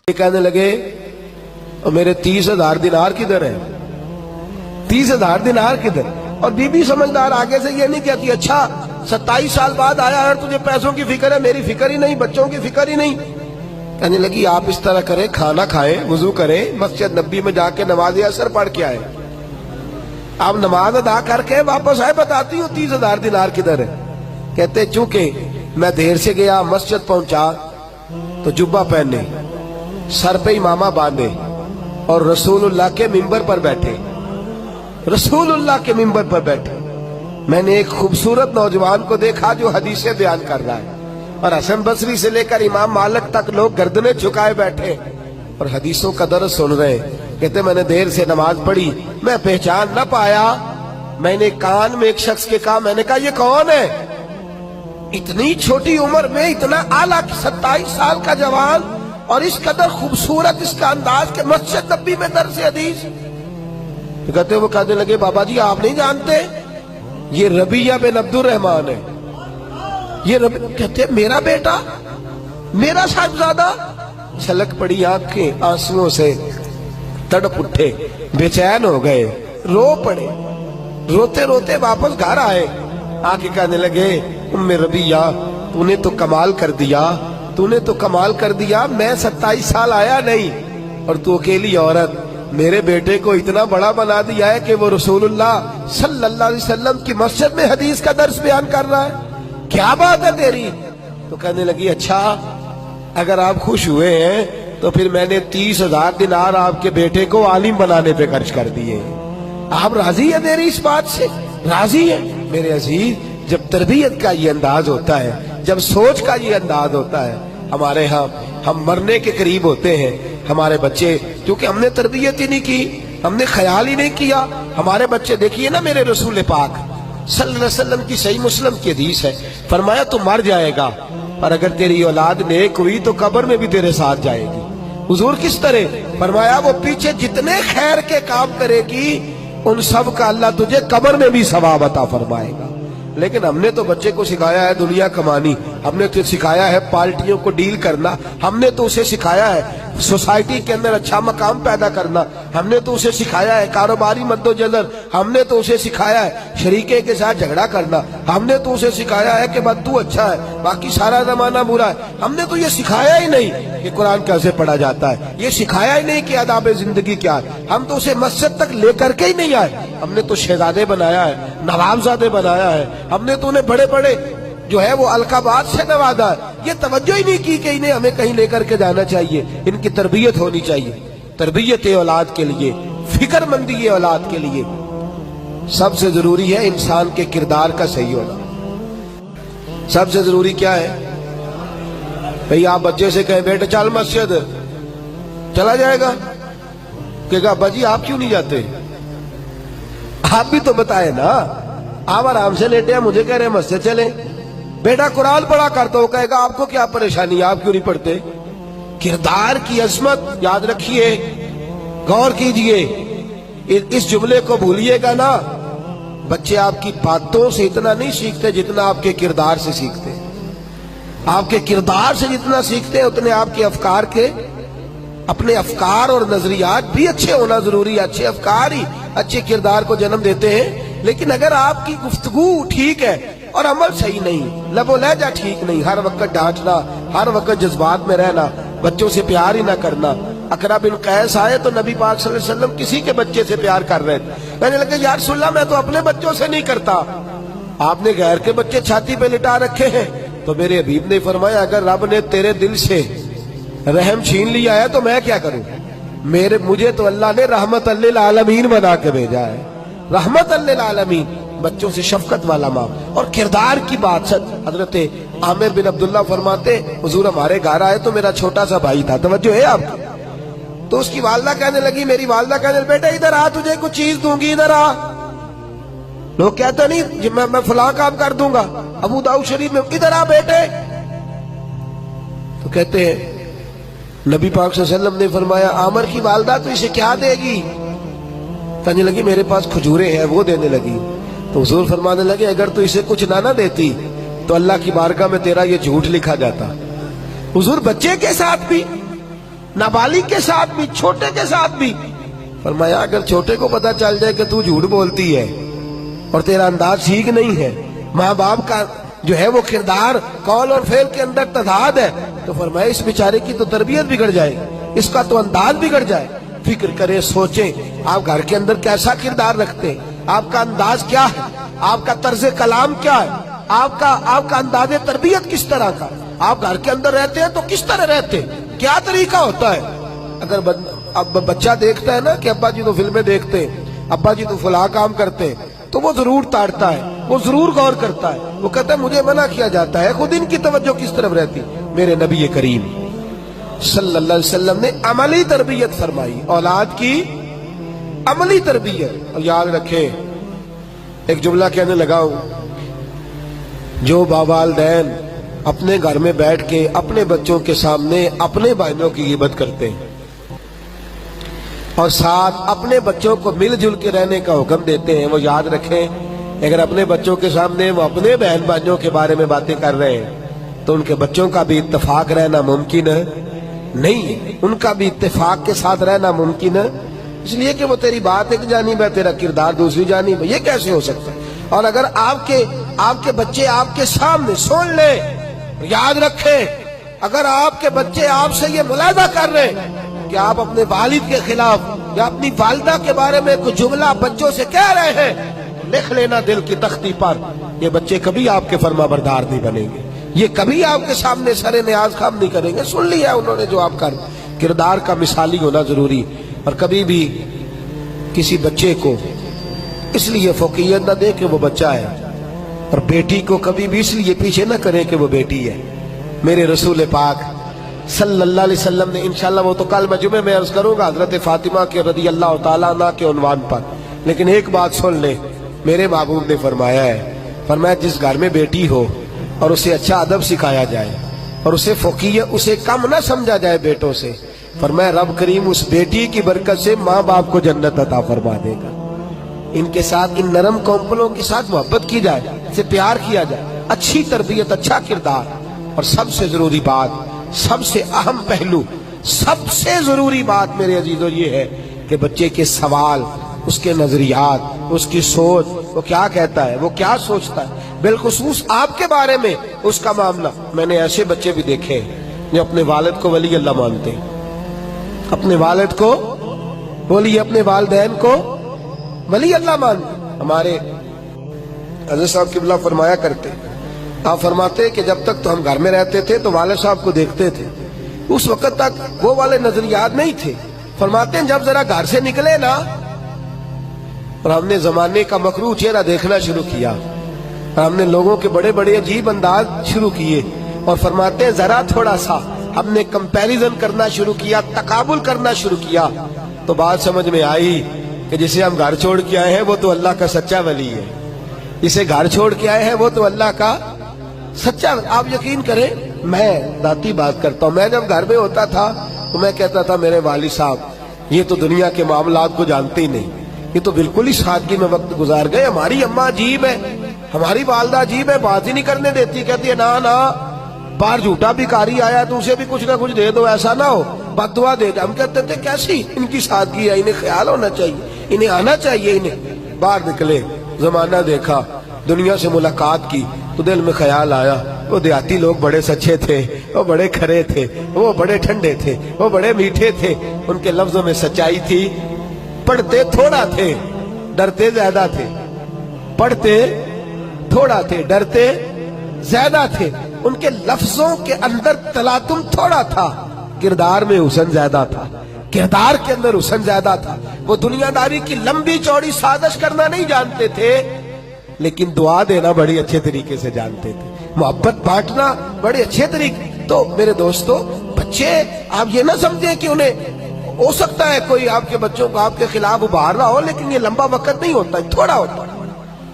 कहने लगे और मेरे 30,000 दिनार किधर है, 30,000 दिनार किधर। और बीबी समझदार आगे से ये नहीं कहती अच्छा 27 साल बाद आया और तुझे पैसों की फिक्र है, मेरी फिक्र ही नहीं, बच्चों की फिक्र ही नहीं। कहने लगी आप इस तरह करें, खाना खाएं, वुजू करें, मस्जिद नबी में जाके नमाज असर पढ़ के आए, आप नमाज अदा करके वापस आए, बताती हूँ 30,000 दिनार किधर है। कहते चूंकि मैं देर से गया, मस्जिद पहुंचा तो जुब्बा पहने, सर पे इमामा बांधे और रसूलुल्लाह के मिंबर पर बैठे, रसूलुल्लाह के मिंबर पर बैठे। मैंने एक खूबसूरत नौजवान को देखा जो हदीसें बयान कर रहा है, और हसन बसरी से लेकर इमाम मालिक तक लोग गर्दनें झुकाए बैठे और हदीसों का दर्स सुन रहे। कहते मैंने देर से नमाज पढ़ी, मैं पहचान न पाया, मैंने कान में एक शख्स के कहा, मैंने कहा ये कौन है, इतनी छोटी उम्र में इतना आला, 27 साल का जवान और इस कदर खूबसूरत इसका अंदाज के मस्जिद नबी में दर्स हदीस। तो कहते वो कहने लगे बाबा जी आप नहीं जानते ये रबिया बिन अब्दुल रहमान है, ये कहते मेरा बेटा, मेरा साहबजादा। छलक पड़ी आंखें आंसुओं से, तड़प उठे, बेचैन हो गए, रो पड़े, रोते रोते वापस घर आए, आके कहने लगे उम्मे रबिया तूने तो कमाल कर दिया, तूने तो कमाल कर दिया, मैं 27 साल आया नहीं और तू अकेली औरत मेरे बेटे को इतना बड़ा बना दिया है कि वो रसूलुल्लाह सल्लल्लाहु अलैहि वसल्लम की मस्जिद में हदीस का दर्स बयान कर रहा है, क्या बात है तेरी। तो कहने लगी अच्छा अगर आप खुश हुए हैं तो फिर मैंने 30,000 दिनार आपके बेटे को आलिम बनाने पे खर्च कर दिए, आप राजी है मेरी इस बात से, राजी है। मेरे अजीज जब तरबियत का ये अंदाज होता है, जब सोच का ये अंदाज होता है, हमारे यहाँ हम मरने के करीब होते हैं, हमारे बच्चे क्योंकि हमने तरबियत ही नहीं की, हमने ख्याल ही नहीं किया। हमारे बच्चे देखिए ना, मेरे रसूल पाक सल्लल्लाहु अलैहि वसल्लम की सही मुस्लिम की हदीस है, फरमाया तू मर जाएगा और अगर तेरी औलाद नेक हुई तो कब्र में भी तेरे साथ जाएगी। हुजूर किस तरह फरमाया, वो पीछे जितने खैर के काम करेगी उन सब का अल्लाह तुझे कब्र में भी सवाब अता फरमाएगा। लेकिन हमने तो बच्चे को सिखाया है दुनिया कमानी, हमने तो सिखाया है पार्टियों को डील करना, हमने तो उसे सिखाया है सोसाइटी के अंदर अच्छा मकाम पैदा करना, हमने तो उसे सिखाया है कारोबारी मद्दोजहद, हमने तो उसे सिखाया है शरीके के साथ झगड़ा करना, हमने तो उसे सिखाया है कि बस तू अच्छा है बाकी सारा जमाना बुरा है। हमने तो ये सिखाया ही नहीं कि कुरान कैसे पढ़ा जाता है, ये सिखाया ही नहीं कि आदाब जिंदगी क्या है, हम तो उसे मस्जिद तक लेकर के ही नहीं आए। हमने तो शहजादे बनाया है, नवाबजादे बनाया है, हमने तो उन्हें बड़े बड़े जो है वो अलकाबात से नवाजा है। ये तवज्जो ही नहीं की कि इन्हें हमें कहीं लेकर के जाना चाहिए, इनकी तरबियत होनी चाहिए। तरबियत औलाद के लिए, फिक्रमंदी औलाद के लिए सबसे जरूरी है इंसान के किरदार का सही होना। सबसे जरूरी क्या है भाई, आप बच्चे से कहें बेटे चल मस्जिद, चला जाएगा, कहेगा अब्बा जी आप क्यों नहीं जाते, आप भी तो बताए ना, आप आराम से लेटे हैं, मुझे कह रहे हैं मस्जिद चले। बेटा कुरान पढ़ा करता हो, कहेगा आपको क्या परेशानी, आप क्यों नहीं पढ़ते। किरदार की अजमत याद रखिए, गौर कीजिए, इस जुमले को भूलिएगा ना। बच्चे आपकी बातों से इतना नहीं सीखते जितना आपके किरदार से सीखते, आपके किरदार से जितना सीखते उतने आपके अफकार के, अपने अफकार और नजरियात भी अच्छे होना जरूरी है। अच्छे अफकार ही अच्छे किरदार को जन्म देते हैं। लेकिन अगर आपकी गुफ्तगू ठीक है और अमल सही नहीं, लबो लहजा ठीक नहीं, हर वक्त डांटना, हर वक्त जज्बात में रहना, बच्चों से प्यार ही ना करना। अकरा बिन कैस आए तो नबी पाक सल्लल्लाहु अलैहि वसल्लम किसी के बच्चे से प्यार कर रहे थे, कहने लगे या रसूलल्लाह मैं तो अपने बच्चों से नहीं करता, आपने गैर के बच्चे छाती पे लिटा रखे हैं। तो मेरे हबीब ने फरमाया अगर रब ने तेरे दिल से रहम छीन लिया है तो मैं क्या करूं, मुझे तो अल्लाह ने रहमत लिल आलमीन बना के भेजा है, रहमत लिल आलमीन, बच्चों से शफकत वाला माँ। और किरदार की बात सच हजरत आमिर बिन अब्दुल्ला फरमाते हुजूर हमारे घर आए तो मेरा छोटा सा भाई था, तवज्जो है आपकी, तो उसकी वालदा कहने लगी, मेरी वालदा कहने लगी बेटा इधर आ, तुझे कुछ चीज दूंगी, इधर आ। लोग कहते नहीं मैं फलां काम कर दूंगा, अबू दाऊद शरीफ में, इधर आ बेटे। तो कहते हैं नबी पाक सल्लल्लाहु अलैहि वसल्लम ने फरमाया आमर की वालदा तो इसे क्या देगी, कहने लगी मेरे पास खजूरें हैं, वो देने लगी। तो हुजूर फरमाने लगे अगर तू इसे कुछ ना देती तो अल्लाह की बारगाह में तेरा ये झूठ लिखा जाता। हुजूर बच्चे के साथ भी नाबालिग के साथ भी, छोटे के साथ भी। फरमाया अगर छोटे को पता चल जाए कि तू झूठ बोलती है और तेरा अंदाज ठीक नहीं है, माँ बाप का जो है वो किरदार कौल और फेल के अंदर तदाद है, तो फरमाया इस बेचारे की तो तरबियत बिगड़ जाएगी, इसका तो अंदाज बिगड़ जाए। फिक्र करें, सोचें आप घर के अंदर कैसा किरदार रखते हैं, आपका अंदाज क्या है, आपका तर्ज कलाम क्या है, आपका अंदाज तरबियत किस तरह का, आप घर के अंदर रहते हैं तो किस तरह रहते हैं, क्या तरीका होता है। अगर अब बच्चा देखता है ना कि अब्बा जी तो फिल्में देखते हैं, अब्बा जी तो फलां काम करते हैं, तो वो जरूर ताड़ता है, वो जरूर गौर करता है, वो कहता है मुझे मना किया जाता है, खुद इनकी तवज्जो किस तरफ रहती। मेरे नबी करीम सल्लल्लाहु अलैहि वसल्लम ने अमली तरबियत फरमाई, औलाद की अमली तरबियत। और याद रखें, एक जुमला कहने लगा हूं, जो बावालदैन अपने घर में बैठ के अपने बच्चों के सामने अपने भाइयों की गिबत करते हैं और साथ अपने बच्चों को मिलजुल के रहने का हुक्म देते हैं, वो याद रखें अगर अपने बच्चों के सामने वो अपने बहन भाइयों के बारे में बातें कर रहे हैं तो उनके बच्चों का भी इत्तेफाक रहना मुमकिन नहीं है, उनका भी इत्तेफाक के साथ रहना मुमकिन है, इसलिए कि वो तेरी बात एक जानिब है, तेरा किरदार दूसरी जानिब है। ये कैसे हो सकता है? और अगर आपके बच्चे आपके सामने सुन ले, याद रखें अगर आपके बच्चे आपसे ये मुलाहिजा कर रहे हैं कि आप अपने वालिद के खिलाफ या अपनी वालिदा के बारे में कुछ जुमला बच्चों से कह रहे हैं, तो लिख लेना दिल की तख्ती पर, ये बच्चे कभी आपके फरमाबरदार नहीं बनेंगे, ये कभी आपके सामने सरे न्याज खाम नहीं करेंगे। सुन लिया उन्होंने जो आपका किरदार का मिसाली होना जरूरी। और कभी भी किसी बच्चे को इसलिए फौकियत न दे कि वो बच्चा है, और बेटी को कभी भी इसलिए पीछे न करें कि वो बेटी है। मेरे रसूल पाक सल्लल्लाहु अलैहि वसल्लम ने, इंशाल्लाह वो तो कल मैं जुमे में अर्ज करूंगा हजरत फातिमा के रदी अल्लाह तआला अन्हा के उन्वान पर, लेकिन एक बात सुन ले, मेरे महबूब ने फरमाया है, फरमाया जिस घर में बेटी हो और उसे अच्छा अदब सिखाया जाए और उसे फौकियत, उसे कम न समझा जाए बेटों से, फरमाया रब करीम उस बेटी की बरकत से माँ बाप को जन्नत अता फरमा देगा। इनके साथ, इन नरम कौंपलों के साथ मोहब्बत की जाए, इसे प्यार किया जाए, अच्छी तरबियत, अच्छा किरदार। और सबसे जरूरी बात, सबसे अहम पहलू, सबसे जरूरी बात मेरे अजीजों ये है कि बच्चे के सवाल, उसके नजरियात, उसकी सोच, वो क्या कहता है, वो क्या सोचता है, बिलखुसूस आपके बारे में उसका मामला। मैंने ऐसे बच्चे भी देखे हैं जो अपने वालिद को वली अल्लाह मानते हैं, अपने वालिद को, बोलिए अपने वालिदैन को वली अल्लाह मानते। हमारे हज़रत साहब किबला फरमाया करते, आप फरमाते कि जब तक तो हम घर में रहते थे तो वालिद साहब को देखते थे, उस वक्त तक वो वाले नजरियात नहीं थे। फरमाते हैं जब जरा घर से निकले ना और हमने जमाने का मकरूह चेहरा देखना शुरू किया, और हमने लोगों के बड़े बड़े अजीब अंदाज शुरू किए, और फरमाते हैं जरा थोड़ा सा हमने कंपैरिजन करना शुरू किया, तकाबुल करना शुरू किया, तो बात समझ में आई कि जिसे हम घर छोड़ के आए हैं वो तो अल्लाह का सच्चा वली है, जिसे घर छोड़ के आए हैं वो तो अल्लाह का सच्चा। आप यकीन करें, मैं दाती बात करता हूँ, मैं जब घर में होता था तो मैं कहता था मेरे वालिद साहब ये तो दुनिया के मामलात को जानते ही नहीं, ये तो बिल्कुल ही सादगी में वक्त गुजार गए, हमारी अम्मा अजीब है, हमारी वालदा अजीब है, बात ही नहीं करने देती, कहती है ना ना बाहर झूठा भिखारी आया तो उसे भी कुछ ना कुछ दे दो, ऐसा ना हो, बददुआ दे दो। हम कहते थे कैसी इनकी सादगी है, इन्हें ख्याल होना चाहिए, इन्हें आना चाहिए। इन्हें बाहर निकले, जमाना देखा, दुनिया से मुलाकात की, तो दिल में ख्याल आया वो देहाती लोग बड़े सच्चे थे, वो बड़े खरे थे, वो बड़े ठंडे थे, वो बड़े मीठे थे, उनके लफ्जों में सच्चाई थी, पढ़ते थोड़ा थे, डरते ज्यादा थे, पढ़ते थोड़ा थे, डरते ज्यादा थे, उनके लफ्जों के अंदर तलातुम थोड़ा था, किरदार में हुस्न ज्यादा था, किरदार के अंदर हुस्न ज्यादा था। वो दुनियादारी की लंबी चौड़ी साजिश करना नहीं जानते थे, लेकिन दुआ देना बड़ी अच्छे तरीके से जानते थे, मोहब्बत बांटना बड़े अच्छे तरीके। तो मेरे दोस्तों, बच्चे आप ये ना समझें कि उन्हें, हो सकता है कोई आपके बच्चों को आपके खिलाफ उभार रहा हो, लेकिन ये लंबा वक्त नहीं होता, थोड़ा होता है।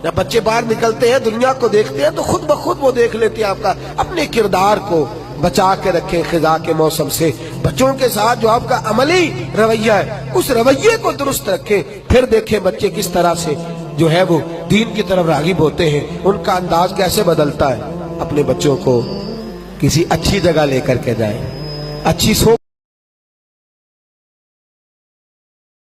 जब बच्चे बाहर निकलते हैं, दुनिया को देखते हैं, तो खुद ब खुद वो देख लेते हैं आपका, अपने किरदार को बचा के रखें खिजा के मौसम से। बच्चों के साथ जो आपका अमली रवैया है, उस रवैये को दुरुस्त रखें, फिर देखें बच्चे किस तरह से जो है वो दीन की तरफ रागिब होते हैं, उनका अंदाज कैसे बदलता है। अपने बच्चों को किसी अच्छी जगह लेकर के जाएं, अच्छी सोच